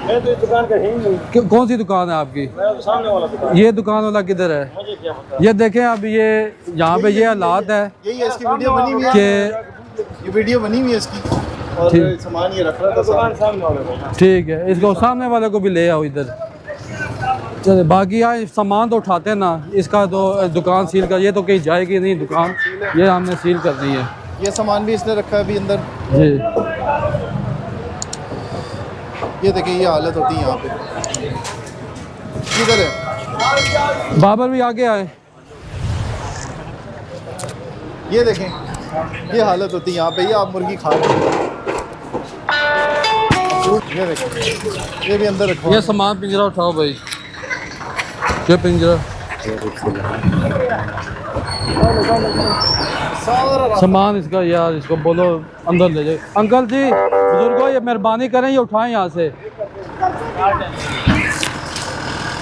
मैं तो इस दुकान का ही नहीं। कौन सी दुकान है आपकी? मेरा तो सामने वाला दुकान। ये दुकान वाला किधर है? मुझे क्या पता। ये देखें अब ये यहाँ पे ये हालात है यही है इसकी वीडियो बनी हुई है, कि ये वीडियो बनी हुई है इसकी, और ठीक। सामान ये रख रहा था दुकान सामने। सामने वाले का। ठीक है, इसको सामने वाले को भी ले आओ इधर। चले बाकी यार सामान तो उठाते हैं ना, इसका तो दुकान सील कर, ये तो कहीं जाएगी नहीं दुकान, ये हमने सील कर दी है। ये सामान भी इसने रखा है अभी अंदर। जी ये देखिए ये हालत होती है यहाँ पे। किधर है बाबर भी आगे आए। ये देखें, ये हालत होती है यहाँ पे। ये आप मुर्गी खा रहे हैं, ये देखें, ये भी अंदर रखा ये सामान पिंजरा उठाओ भाई, ये पिंजरा सारा सामान इसका यार, इसको बोलो अंदर ले जाए। अंकल जी बुजुर्गों ये मेहरबानी करें, ये उठाएं यहाँ से।